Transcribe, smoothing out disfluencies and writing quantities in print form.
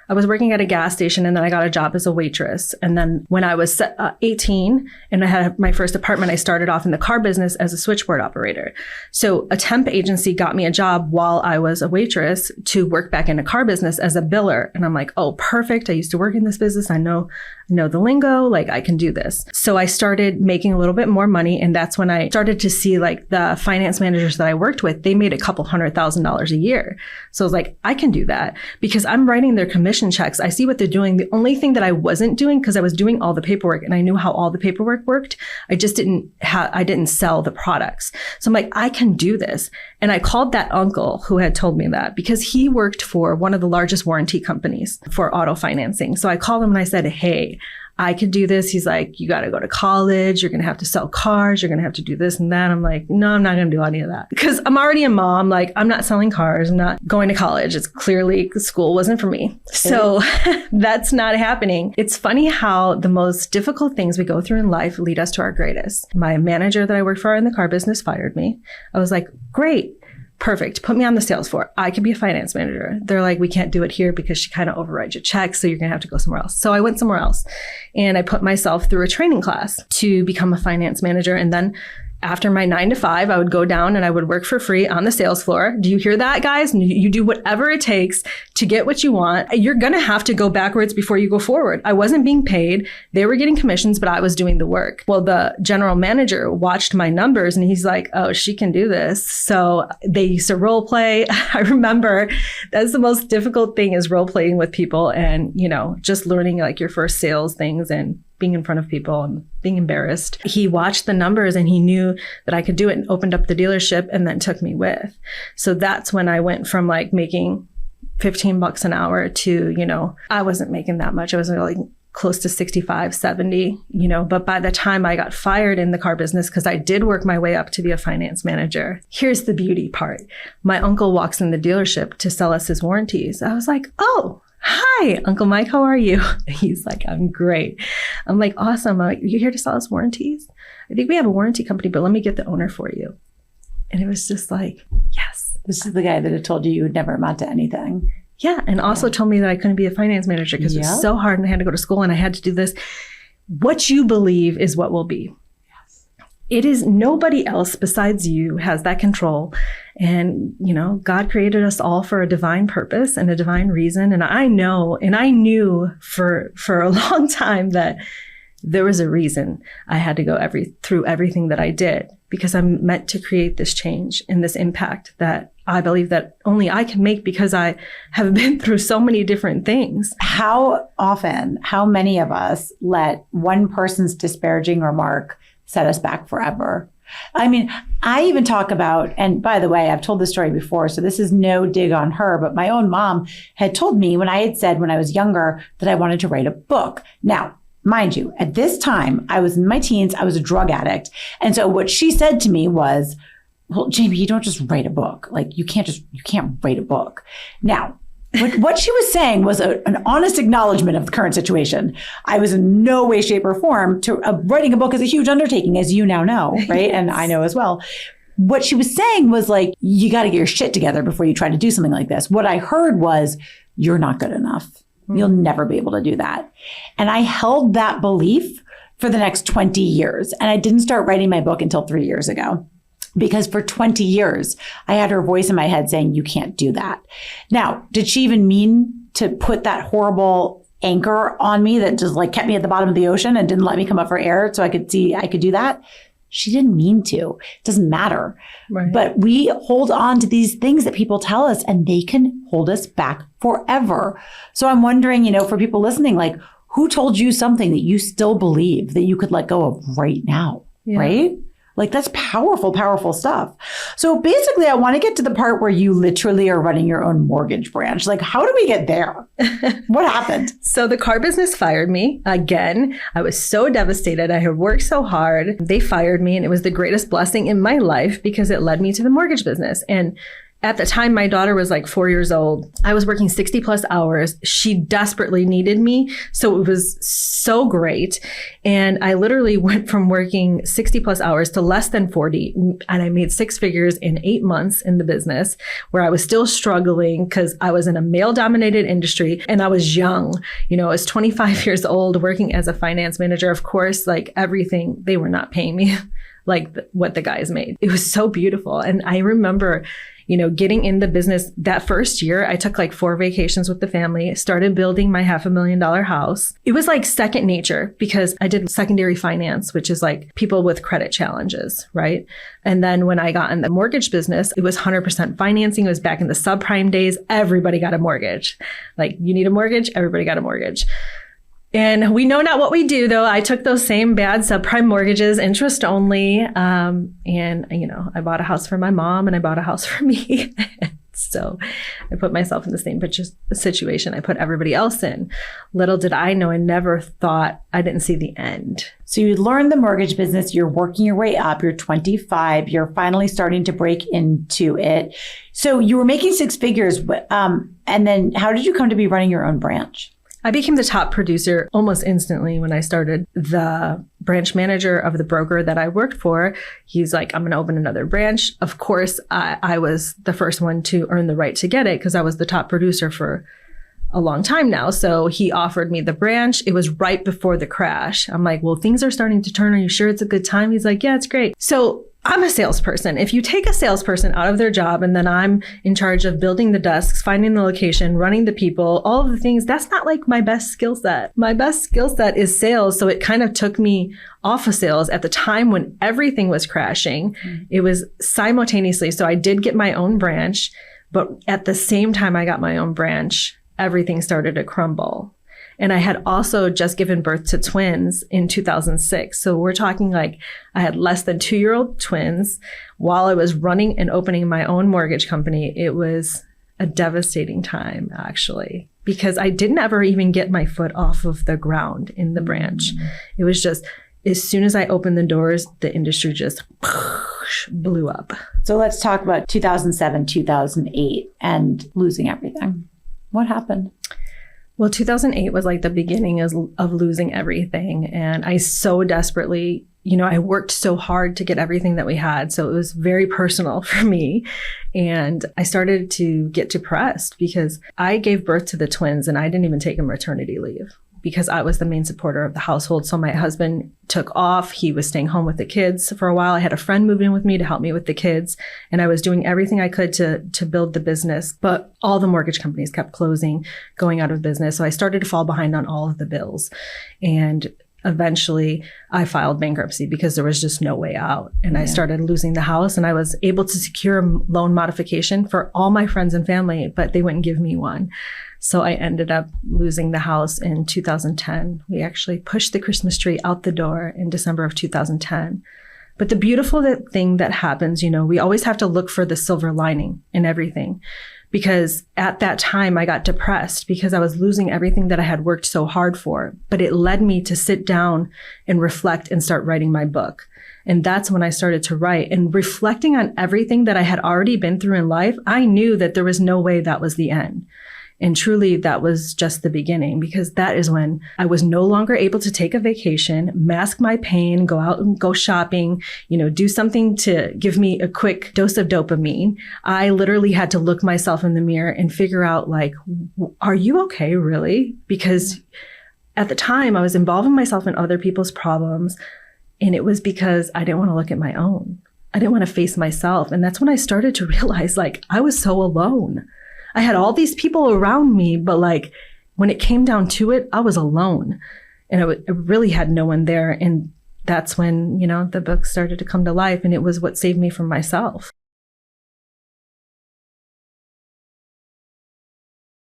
I was working at a gas station and then I got a job as a waitress. And then when I was 18 and I had my first apartment, I started off in the car business as a switchboard operator. So a temp agency got me a job while I was a waitress to work back in a car business as a biller. And I'm like, oh, perfect. I used to work in this business. I know the lingo, like I can do this. So I started making a little bit more money. And that's when I started to see like the finance managers that I worked with, they made a couple $100,000 a year. So I was like, I can do that because I'm writing their commission checks. I see what they're doing. The only thing that I wasn't doing, because I was doing all the paperwork and I knew how all the paperwork worked, I didn't sell the products. So I'm like, I can do this. And I called that uncle who had told me that because he worked for one of the largest warranty companies for auto financing. So I called him and I said, hey, I could do this. He's like, you got to go to college. You're going to have to sell cars. You're going to have to do this and that. I'm like, no, I'm not going to do any of that because I'm already a mom. Like, I'm not selling cars. I'm not going to college. It's clearly school wasn't for me. So that's not happening. It's funny how the most difficult things we go through in life lead us to our greatest. My manager that I worked for in the car business fired me. I was like, great. Perfect. Put me on the sales floor. I could be a finance manager. They're like, we can't do it here because she kind of overrides your checks. So you're going to have to go somewhere else. So I went somewhere else and I put myself through a training class to become a finance manager. And then after my 9 to 5, I would go down and I would work for free on the sales floor. Do you hear that, guys? You do whatever it takes to get what you want. You're going to have to go backwards before you go forward. I wasn't being paid. They were getting commissions, but I was doing the work. Well, the general manager watched my numbers and he's like, oh, she can do this. So they used to role play. I remember that's the most difficult thing is role playing with people and, just learning like your first sales things and being in front of people and being embarrassed. He watched the numbers and he knew that I could do it and opened up the dealership and then took me with. So that's when I went from like making $15 an hour to, I wasn't making that much. I was like close to 65, 70, but by the time I got fired in the car business, because I did work my way up to be a finance manager. Here's the beauty part. My uncle walks in the dealership to sell us his warranties. I was like, oh, hi, Uncle Mike, how are you? He's like, I'm great. I'm like, awesome. I'm like, you here to sell us warranties? I think we have a warranty company, but let me get the owner for you. And it was just like, yes. This is the guy that had told you would never amount to anything. Yeah. And also told me that I couldn't be a finance manager because it was so hard and I had to go to school and I had to do this. What you believe is what will be. It is nobody else besides you has that control. And, God created us all for a divine purpose and a divine reason. And I know, and I knew for a long time that there was a reason I had to go through everything that I did because I'm meant to create this change and this impact that I believe that only I can make because I have been through so many different things. How many of us let one person's disparaging remark set us back forever? I mean, I even talk about, and by the way, I've told this story before, so this is no dig on her, but my own mom had told me when I had said when I was younger that I wanted to write a book. Now, mind you, at this time, I was in my teens, I was a drug addict. And so what she said to me was, well, Jamie, you don't just write a book. Like you can't write a book. Now, what she was saying was an honest acknowledgement of the current situation. I was in no way, shape, or form writing a book is a huge undertaking, as you now know, right? Yes. And I know as well. What she was saying was like, you got to get your shit together before you try to do something like this. What I heard was, you're not good enough. You'll never be able to do that. And I held that belief for the next 20 years. And I didn't start writing my book until 3 years ago. Because for 20 years, I had her voice in my head saying, you can't do that. Now, did she even mean to put that horrible anchor on me that just like kept me at the bottom of the ocean and didn't let me come up for air so I could see I could do that? She didn't mean to. It doesn't matter. Right. But we hold on to these things that people tell us and they can hold us back forever. So I'm wondering, for people listening, like who told you something that you still believe that you could let go of right now, right? Like that's powerful, powerful stuff. So basically, I want to get to the part where you literally are running your own mortgage branch. Like, how do we get there? What happened? So the car business fired me again. I was so devastated. I had worked so hard. They fired me and it was the greatest blessing in my life because it led me to the mortgage business. And At the time, my daughter was like 4 years old. I was working 60 plus hours. She desperately needed me. So it was so great. And I literally went from working 60 plus hours to less than 40. And I made 6 figures in 8 months in the business, where I was still struggling because I was in a male dominated industry and I was young. I was 25 years old working as a finance manager. Of course, like everything, they were not paying me like what the guys made. It was so beautiful. And I remember, getting in the business that first year, I took like 4 vacations with the family, started building my $500,000 house. It was like second nature because I did secondary finance, which is like people with credit challenges, right? And then when I got in the mortgage business, it was 100% financing. It was back in the subprime days. Everybody got a mortgage. Like, you need a mortgage, everybody got a mortgage. And we know not what we do, though. I took those same bad subprime mortgages, interest only. I bought a house for my mom and I bought a house for me. So I put myself in the same situation I put everybody else in. Little did I know, I never thought, I didn't see the end. So you learned the mortgage business, you're working your way up, you're 25, you're finally starting to break into it. So you were making 6 figures, and then how did you come to be running your own branch? I became the top producer almost instantly when I started. The branch manager of the broker that I worked for, he's like, I'm going to open another branch. Of course, I was the first one to earn the right to get it because I was the top producer for a long time now. So he offered me the branch. It was right before the crash. I'm like, well, things are starting to turn. Are you sure it's a good time? He's like, yeah, it's great. So I'm a salesperson. If you take a salesperson out of their job and then I'm in charge of building the desks, finding the location, running the people, all of the things, that's not like my best skill set. My best skill set is sales. So it kind of took me off of sales at the time when everything was crashing. It was simultaneously. So I did get my own branch, but at the same time I got my own branch, everything started to crumble. And I had also just given birth to twins in 2006. So we're talking like I had less than 2-year-old twins while I was running and opening my own mortgage company. It was a devastating time, actually, because I didn't ever even get my foot off of the ground in the branch. It was just, as soon as I opened the doors, the industry just blew up. So let's talk about 2007, 2008 and losing everything. What happened? Well, 2008 was like the beginning of losing everything. And I so desperately, I worked so hard to get everything that we had. So it was very personal for me. And I started to get depressed because I gave birth to the twins and I didn't even take a maternity leave because I was the main supporter of the household. So my husband took off. He was staying home with the kids for a while. I had a friend move in with me to help me with the kids. And I was doing everything I could to build the business. But all the mortgage companies kept closing, going out of business. So I started to fall behind on all of the bills. And eventually I filed bankruptcy because there was just no way out. And I started losing the house and I was able to secure a loan modification for all my friends and family, but they wouldn't give me one. So I ended up losing the house in 2010. We actually pushed the Christmas tree out the door in December of 2010. But the beautiful thing that happens, we always have to look for the silver lining in everything. Because at that time I got depressed because I was losing everything that I had worked so hard for. But it led me to sit down and reflect and start writing my book. And that's when I started to write. And reflecting on everything that I had already been through in life, I knew that there was no way that was the end. And truly, that was just the beginning, because that is when I was no longer able to take a vacation, mask my pain, go out and go shopping, do something to give me a quick dose of dopamine. I literally had to look myself in the mirror and figure out, like, are you okay, really? Because at the time, I was involving myself in other people's problems. And it was because I didn't want to look at my own. I didn't want to face myself. And that's when I started to realize, like, I was so alone. I had all these people around me, but like when it came down to it, I was alone and I really had no one there. And that's when, the book started to come to life, and it was what saved me from myself.